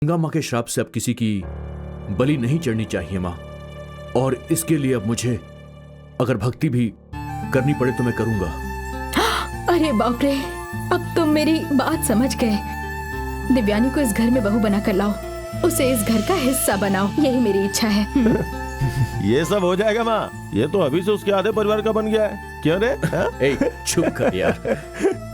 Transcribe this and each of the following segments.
गंगा माँ के श्राप से अब किसी की बलि नहीं चढ़नी चाहिए माँ, और इसके लिए अब मुझे अगर भक्ति भी करनी पड़े तो मैं करूंगा। अरे बाप रे, अब तुम मेरी बात समझ गए। दिव्यानी को इस घर में बहू बना कर लाओ, उसे इस घर का हिस्सा बनाओ, यही मेरी इच्छा है। ये सब हो जाएगा माँ, ये तो अभी से उसके आधे परिवार का बन गया है। क्यों रे? ए, चुप कर यार।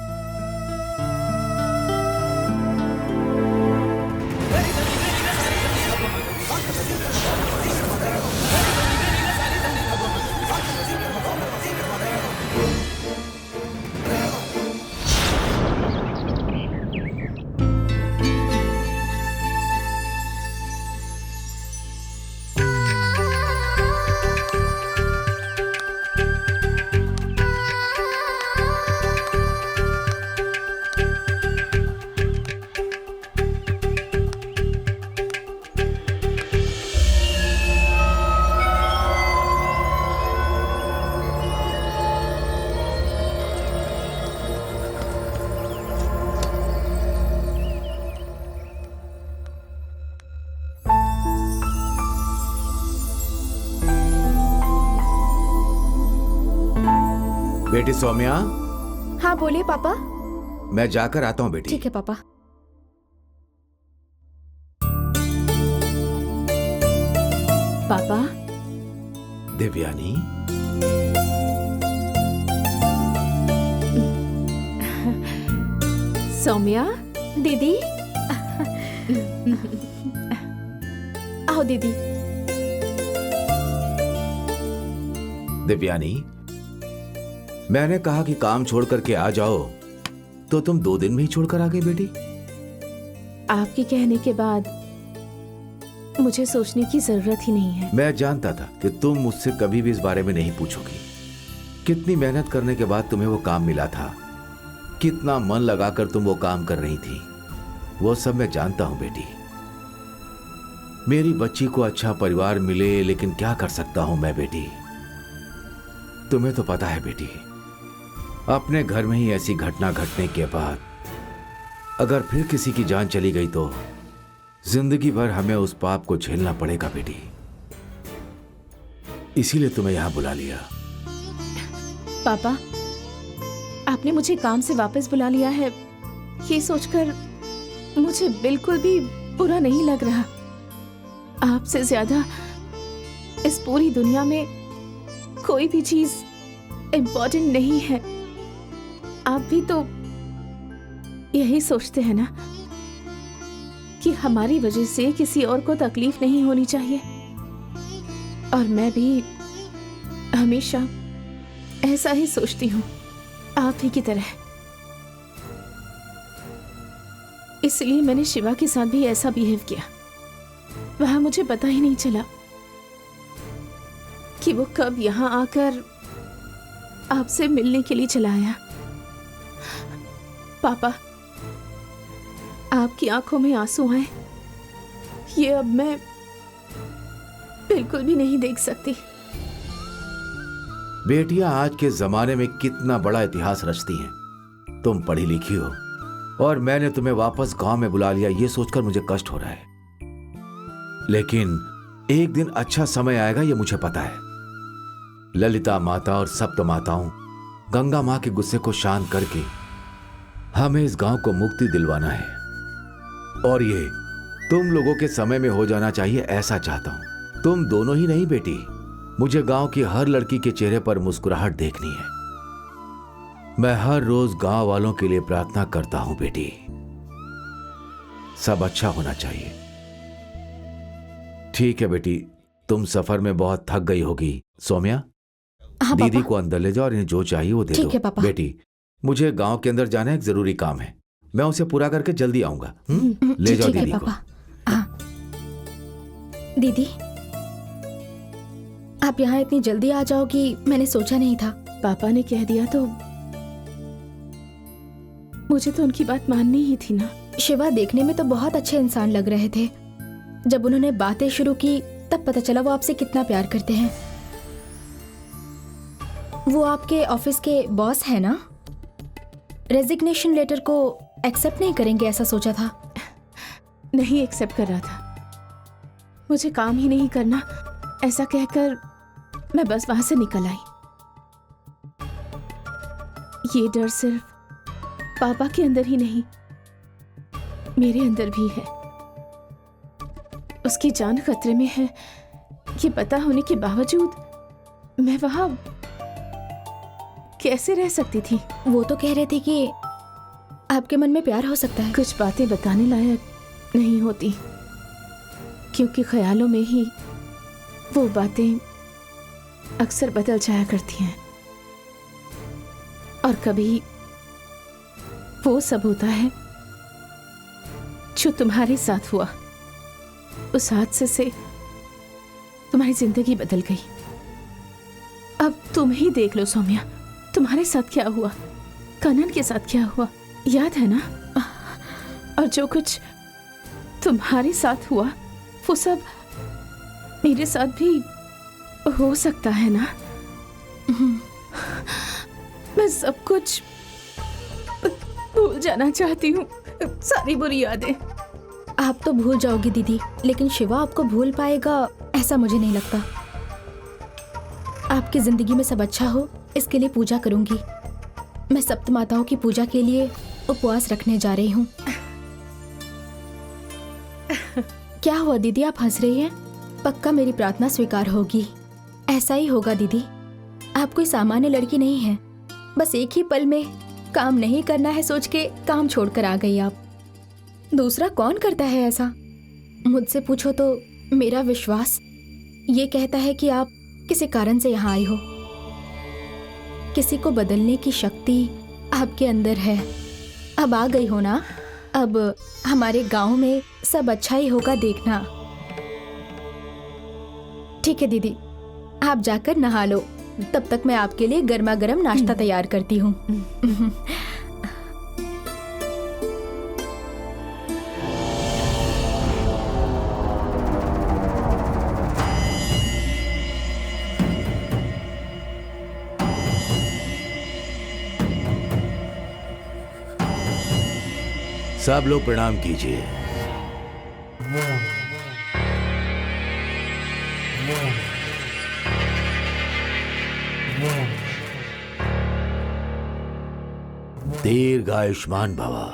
बेटी सौम्या। हाँ बोलिए पापा। मैं जाकर आता हूँ बेटी। ठीक है पापा। पापा। दिव्यानी, सौम्या। दीदी। आओ दीदी। दिव्यानी, मैंने कहा कि काम छोड़ करके आ जाओ तो तुम 2 दिन में ही छोड़कर आ गई बेटी। आपके कहने के बाद मुझे सोचने की जरूरत ही नहीं है। मैं जानता था कि तुम मुझसे कभी भी इस बारे में नहीं पूछोगी। कितनी मेहनत करने के बाद तुम्हें वो काम मिला था, कितना मन लगाकर तुम वो काम कर रही थी, वो सब मैं जानता हूं बेटी। मेरी बच्ची को अच्छा परिवार मिले, लेकिन क्या कर सकता हूं मैं बेटी। तुम्हें तो पता है बेटी, अपने घर में ही ऐसी घटना घटने के बाद अगर फिर किसी की जान चली गई तो जिंदगी भर हमें उस पाप को झेलना पड़ेगा बेटी। इसीलिए तुम्हें यहां बुला लिया। पापा, आपने मुझे काम से वापस बुला लिया है, ये सोचकर मुझे बिल्कुल भी बुरा नहीं लग रहा। आपसे ज्यादा इस पूरी दुनिया में कोई भी चीज इम्पोर्टेंट नहीं है। आप भी तो यही सोचते हैं ना कि हमारी वजह से किसी और को तकलीफ नहीं होनी चाहिए, और मैं भी हमेशा ऐसा ही सोचती हूँ, आप ही की तरह। इसलिए मैंने शिवा के साथ भी ऐसा बिहेव किया। वहां मुझे पता ही नहीं चला कि वो कब यहाँ आकर आपसे मिलने के लिए चला आया। पापा, आपकी आंखों में आंसू आए, ये अब मैं बिल्कुल भी नहीं देख सकती। बेटियां आज के जमाने में कितना बड़ा इतिहास रचती हैं। तुम पढ़ी लिखी हो और मैंने तुम्हें वापस गांव में बुला लिया, ये सोचकर मुझे कष्ट हो रहा है। लेकिन एक दिन अच्छा समय आएगा, ये मुझे पता है। ललिता माता और सप्त माताओं गंगा मां के गुस्से को शांत करके हमें इस गांव को मुक्ति दिलवाना है, और ये तुम लोगों के समय में हो जाना चाहिए, ऐसा चाहता हूं। तुम दोनों ही नहीं बेटी, मुझे गांव की हर लड़की के चेहरे पर मुस्कुराहट देखनी है। मैं हर रोज गांव वालों के लिए प्रार्थना करता हूं बेटी, सब अच्छा होना चाहिए। ठीक है बेटी, तुम सफर में बहुत थक गई होगी। सौम्या, हाँ, दीदी पापा। को अंदर ले जाओ और इन्हें जो चाहिए वो दे दो। ठीक है पापा। बेटी, मुझे गांव के अंदर जाना एक जरूरी काम है, मैं उसे पूरा करके जल्दी आऊंगा। ले जाओ ठीक है दीदी को। पापा। हाँ। दीदी, आप यहाँ इतनी जल्दी आ जाओगी मैंने सोचा नहीं था। पापा ने कह दिया तो मुझे तो उनकी बात माननी ही थी ना। शिवा देखने में तो बहुत अच्छे इंसान लग रहे थे, जब उन्होंने बातें शुरू की तब पता चला वो आपसे कितना प्यार करते हैं। वो आपके ऑफिस के बॉस है ना? रेजिग्नेशन लेटर को एक्सेप्ट नहीं करेंगे ऐसा सोचा था। नहीं एक्सेप्ट कर रहा था। मुझे काम ही नहीं करना ऐसा कहकर मैं बस वहां से निकल आई। ये डर सिर्फ पापा के अंदर ही नहीं, मेरे अंदर भी है। उसकी जान खतरे में है ये पता होने के बावजूद मैं वहां कैसे रह सकती थी। वो तो कह रहे थे कि आपके मन में प्यार हो सकता है। कुछ बातें बताने लायक नहीं होती, क्योंकि ख्यालों में ही वो बातें अक्सर बदल जाया करती हैं। और कभी वो सब होता है जो तुम्हारे साथ हुआ। उस हादसे से तुम्हारी जिंदगी बदल गई। अब तुम ही देख लो सौम्या, तुम्हारे साथ क्या हुआ, कनन के साथ क्या हुआ, याद है ना? और जो कुछ तुम्हारे साथ हुआ वो सब मेरे साथ भी हो सकता है ना? मैं सब कुछ भूल जाना चाहती हूँ, सारी बुरी यादें। आप तो भूल जाओगी दीदी, लेकिन शिवा आपको भूल पाएगा ऐसा मुझे नहीं लगता। आपकी जिंदगी में सब अच्छा हो इसके लिए पूजा करूंगी। मैं सप्त माताओं की पूजा के लिए उपवास रखने जा रही हूँ। क्या हुआ दीदी, आप हंस रही हैं? पक्का मेरी प्रार्थना स्वीकार होगी। ऐसा ही होगा दीदी। आप कोई सामान्य लड़की नहीं है। बस एक ही पल में काम नहीं करना है सोच के काम छोड़कर आ गई आप। दूसरा कौन करता है ऐसा? मुझसे पूछो तो मेरा विश्वास ये कहता है कि आप किसी कारण से यहाँ आई हो। किसी को बदलने की शक्ति आपके अंदर है। अब आ गई हो ना? अब हमारे गांव में सब अच्छा ही होगा, देखना। ठीक है दीदी, आप जाकर नहा लो। तब तक मैं आपके लिए गर्मा गर्म नाश्ता तैयार करती हूँ। सब लोग प्रणाम कीजिए। दीर्घ आयुष्मान भवा।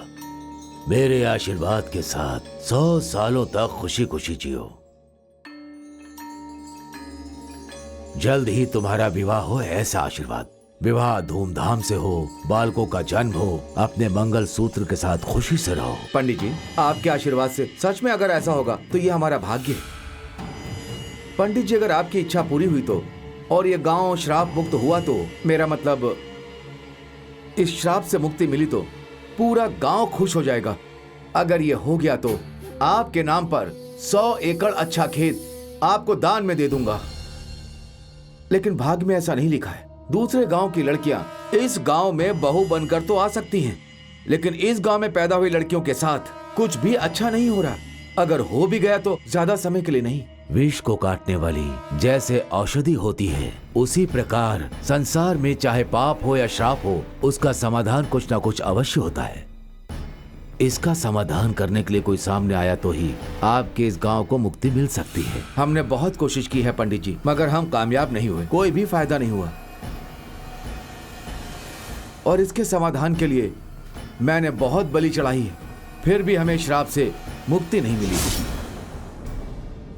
मेरे आशीर्वाद के साथ 100 सालों तक खुशी खुशी जियो। जल्द ही तुम्हारा विवाह हो, ऐसा आशीर्वाद। विवाह धूमधाम से हो, बालकों का जन्म हो, अपने मंगल सूत्र के साथ खुशी से रहो। पंडित जी, आपके आशीर्वाद से सच में अगर ऐसा होगा तो ये हमारा भाग्य है। पंडित जी, अगर आपकी इच्छा पूरी हुई तो और ये गांव श्राप मुक्त हुआ तो, मेरा मतलब इस श्राप से मुक्ति मिली तो पूरा गांव खुश हो जाएगा। अगर ये हो गया तो आपके नाम पर 100 एकड़ अच्छा खेत आपको दान में दे दूंगा। लेकिन भाग्य में ऐसा नहीं लिखा है। दूसरे गांव की लड़कियां इस गांव में बहू बनकर तो आ सकती हैं, लेकिन इस गांव में पैदा हुई लड़कियों के साथ कुछ भी अच्छा नहीं हो रहा। अगर हो भी गया तो ज्यादा समय के लिए नहीं। विष को काटने वाली जैसे औषधि होती है, उसी प्रकार संसार में चाहे पाप हो या श्राप हो, उसका समाधान कुछ ना कुछ अवश्य होता है। इसका समाधान करने के लिए कोई सामने आया तो ही आपके इस गांव को मुक्ति मिल सकती है। हमने बहुत कोशिश की है पंडित जी, मगर हम कामयाब नहीं हुए। कोई भी फायदा नहीं हुआ। और इसके समाधान के लिए मैंने बहुत बलि चढ़ाई है, फिर भी हमें श्राप से मुक्ति नहीं मिली।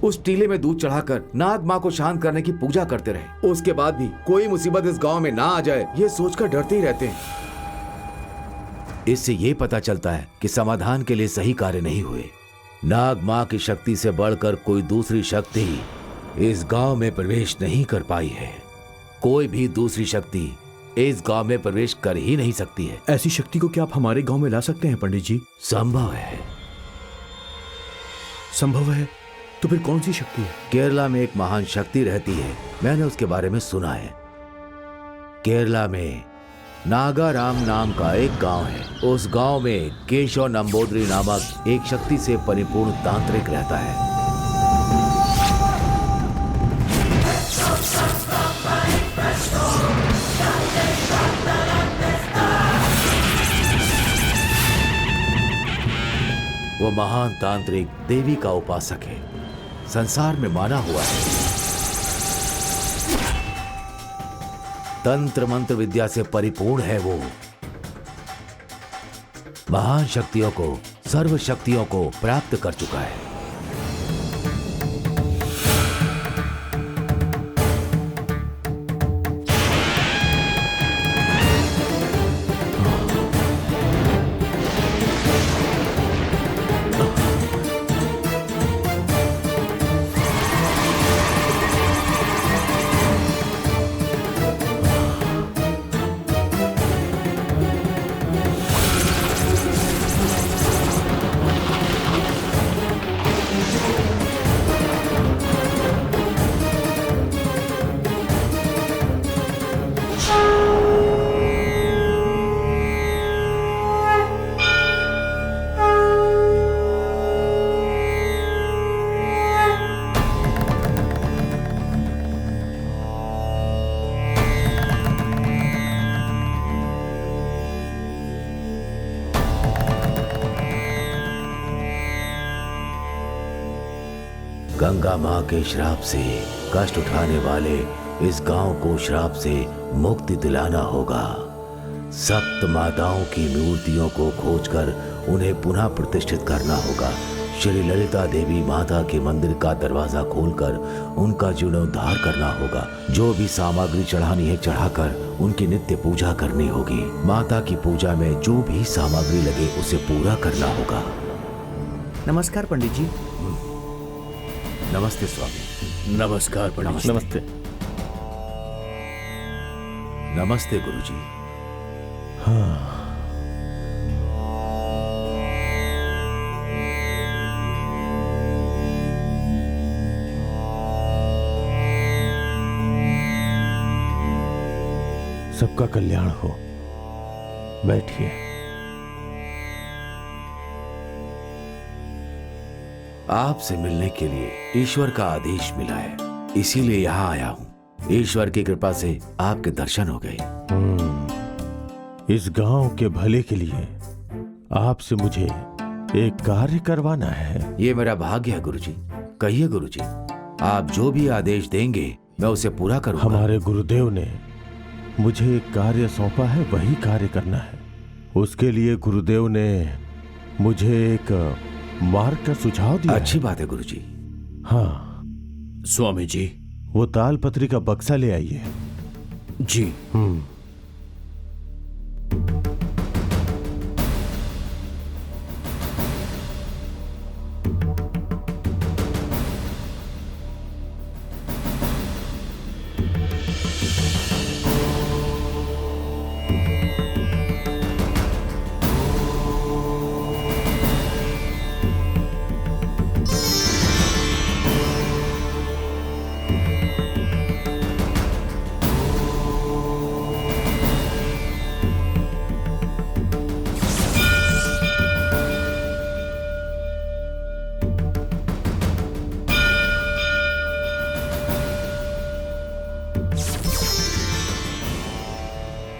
उस टीले में दूध चढ़ाकर नाग माँ को शांत करने की पूजा करते रहे। उसके बाद भी कोई मुसीबत इस गांव में ना आ जाए, ये सोचकर डरते ही रहते हैं। इससे ये पता चलता है कि समाधान के लिए सही कार्य नहीं हुए। नाग माँ की शक्ति से बढ़कर कोई दूसरी शक्ति इस गांव में प्रवेश नहीं कर पाई है। कोई भी दूसरी शक्ति इस गांव में प्रवेश कर ही नहीं सकती है। ऐसी शक्ति को क्या आप हमारे गांव में ला सकते हैं पंडित जी? संभव है। संभव है तो फिर कौन सी शक्ति है? केरला में एक महान शक्ति रहती है, मैंने उसके बारे में सुना है। केरला में नागाराम नाम का एक गांव है। उस गांव में केशव नंबोदरी नामक एक शक्ति से परिपूर्ण तांत्रिक रहता है। वो महान तांत्रिक देवी का उपासक है, संसार में माना हुआ है। तंत्र मंत्र विद्या से परिपूर्ण है वो। महान शक्तियों को, सर्व शक्तियों को प्राप्त कर चुका है। गंगा माँ के श्राप से कष्ट उठाने वाले इस गांव को श्राप से मुक्ति दिलाना होगा। सप्त माताओं की मूर्तियों को खोजकर उन्हें पुनः प्रतिष्ठित करना होगा। श्री ललिता देवी माता के मंदिर का दरवाजा खोलकर उनका जीर्णोद्धार करना होगा। जो भी सामग्री चढ़ानी है चढ़ाकर उनकी नित्य पूजा करनी होगी। माता की पूजा में जो भी सामग्री लगे उसे पूरा करना होगा। नमस्कार पंडित जी। नमस्ते स्वामी। नमस्कार पंडित जी। नमस्ते। नमस्ते गुरुजी। सबका कल्याण हो। बैठिए। आपसे मिलने के लिए ईश्वर का आदेश मिला है, इसीलिए यहाँ आया हूँ। ईश्वर की कृपा से आपके दर्शन हो गए। इस गांव के भले के लिए आपसे मुझे एक कार्य करवाना है। ये मेरा भाग्य है गुरुजी। कहिए गुरुजी, आप जो भी आदेश देंगे मैं उसे पूरा करूंगा। हमारे गुरुदेव ने मुझे एक कार्य सौंपा है, वही कार्य करना है। उसके लिए गुरुदेव ने मुझे एक मार्ग का सुझाव दिया। अच्छी बात है गुरुजी। हाँ स्वामी जी। वो तालपत्री का बक्सा ले आइए। जी।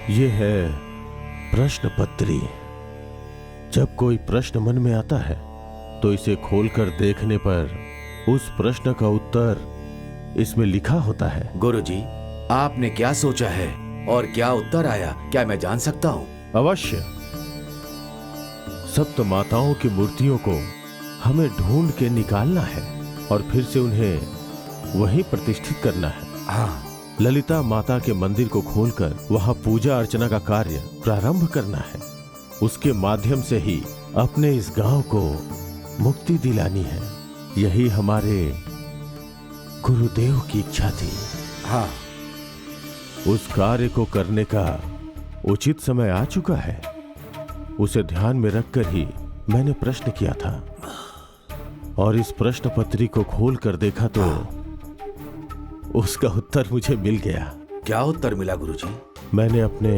ये है प्रश्न पत्री। जब कोई प्रश्न मन में आता है तो इसे खोलकर देखने पर उस प्रश्न का उत्तर इसमें लिखा होता है। गुरुजी, आपने क्या सोचा है और क्या उत्तर आया, क्या मैं जान सकता हूँ? अवश्य। सप्त माताओं की मूर्तियों को हमें ढूंढ के निकालना है और फिर से उन्हें वहीं प्रतिष्ठित करना है। हाँ। ललिता माता के मंदिर को खोलकर वहां पूजा अर्चना का कार्य प्रारंभ करना है। उसके माध्यम से ही अपने इस गांव को मुक्ति दिलानी है। यही हमारे गुरुदेव की इच्छा थी। हाँ। उस कार्य को करने का उचित समय आ चुका है। उसे ध्यान में रखकर ही मैंने प्रश्न किया था और इस प्रश्न पत्री को खोलकर देखा तो उसका उत्तर मुझे मिल गया। क्या उत्तर मिला गुरुजी? मैंने अपने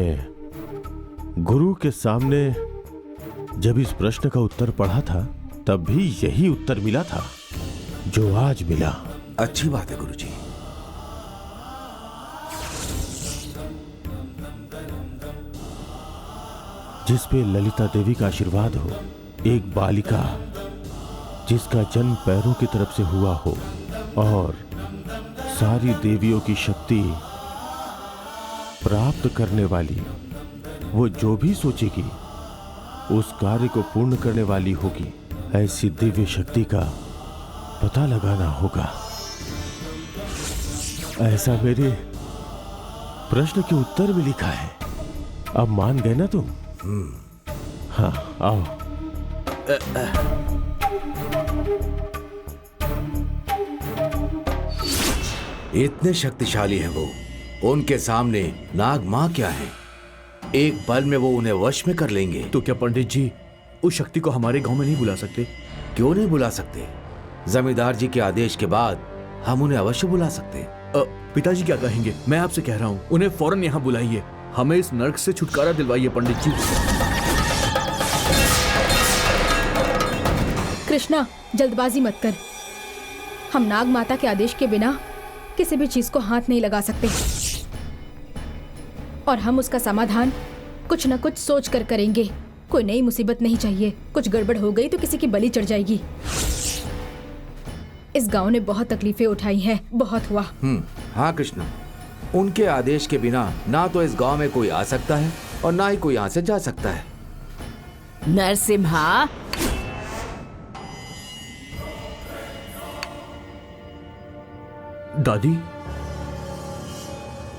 गुरु के सामने जब इस प्रश्न का उत्तर पढ़ा था तब भी यही उत्तर मिला था जो आज मिला। अच्छी बात है गुरुजी। जिस पे ललिता देवी का आशीर्वाद हो, एक बालिका जिसका जन्म पैरों की तरफ से हुआ हो और सारी देवियों की शक्ति प्राप्त करने वाली, वो जो भी सोचेगी उस कार्य को पूर्ण करने वाली होगी। ऐसी दिव्य शक्ति का पता लगाना होगा। ऐसा मेरे प्रश्न के उत्तर में लिखा है। अब मान गए ना तुम? हाँ, आओ। इतने शक्तिशाली हैं वो, उनके सामने नाग माँ क्या है? एक पल में वो उन्हें वश में कर लेंगे। तो क्या पंडित जी उस शक्ति को हमारे गांव में नहीं बुला सकते? क्यों नहीं बुला सकते? जमींदार जी के आदेश के बाद हम उन्हें अवश्य बुला सकते। पिताजी क्या कहेंगे? मैं आपसे कह रहा हूँ उन्हें फौरन यहाँ बुलाइए, हमें इस नर्क से छुटकारा दिलवाइए पंडित जी। कृष्णा, जल्दबाजी मत कर। हम नाग माता के आदेश के बिना किसी भी चीज को हाथ नहीं लगा सकते, और हम उसका समाधान कुछ न कुछ सोच कर करेंगे। कोई नई मुसीबत नहीं चाहिए। कुछ गड़बड़ हो गई तो किसी की बलि चढ़ जाएगी। इस गांव ने बहुत तकलीफें उठाई हैं, बहुत हुआ। हाँ कृष्णा, उनके आदेश के बिना ना तो इस गांव में कोई आ सकता है और ना ही कोई यहाँ से जा सकता है। नरसिम्हा, दादी,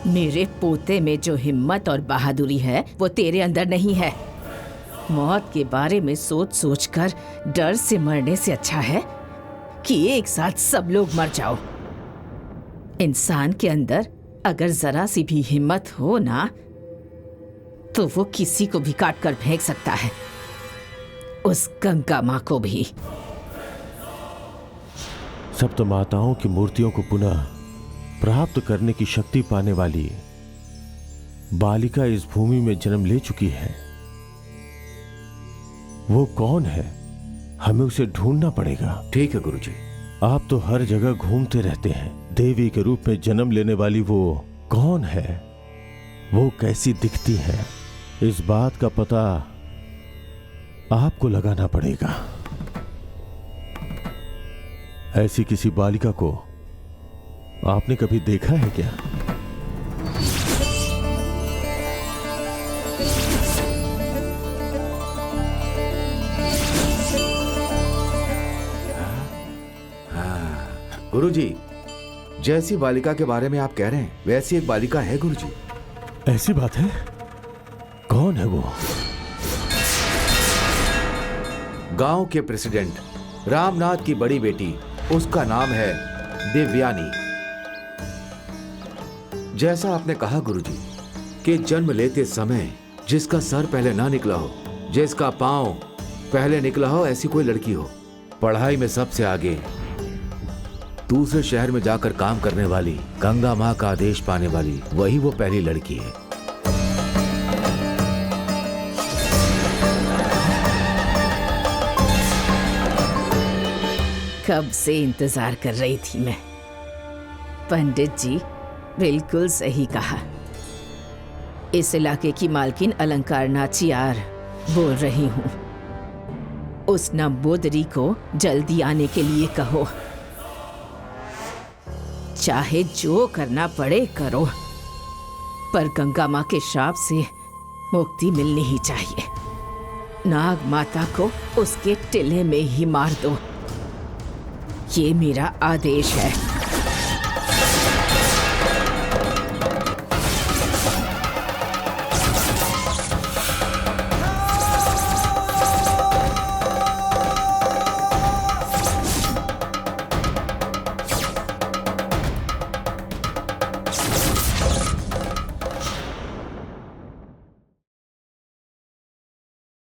मेरे पोते में जो हिम्मत और बहादुरी है वो तेरे अंदर नहीं है। मौत के बारे में सोच सोचकर डर से मरने से अच्छा है कि एक साथ सब लोग मर जाओ। इंसान के अंदर अगर जरा सी भी हिम्मत हो ना तो वो किसी को भी काट कर फेंक सकता है, उस गंगा माँ को भी। सप्त माताओं की मूर्तियों को पुनः प्राप्त करने की शक्ति पाने वाली बालिका इस भूमि में जन्म ले चुकी है। वो कौन है? हमें उसे ढूंढना पड़ेगा। ठीक है गुरुजी। आप तो हर जगह घूमते रहते हैं। देवी के रूप में जन्म लेने वाली वो कौन है? वो कैसी दिखती है? इस बात का पता आपको लगाना पड़ेगा। ऐसी किसी बालिका को आपने कभी देखा है क्या? गुरुजी, जैसी बालिका के बारे में आप कह रहे हैं वैसी एक बालिका है गुरुजी। ऐसी बात है? कौन है वो? गांव के प्रेसिडेंट रामनाथ की बड़ी बेटी, उसका नाम है दिव्यानी। जैसा आपने कहा गुरुजी कि जन्म लेते समय जिसका सर पहले ना निकला हो, जिसका पांव पहले निकला हो, ऐसी कोई लड़की हो। पढ़ाई में सबसे आगे, दूसरे शहर में जाकर काम करने वाली, गंगा माँ का आदेश पाने वाली, वही वो पहली लड़की है। कब से इंतजार कर रही थी मैं। पंडित जी बिल्कुल सही कहा। इस इलाके की मालकिन अलंकार नाचियार बोल रही हूँ। उस नंबोदरी को जल्दी आने के लिए कहो। चाहे जो करना पड़े करो, पर गंगा माँ के श्राप से मुक्ति मिलनी ही चाहिए। नाग माता को उसके टिले में ही मार दो, ये मेरा आदेश है।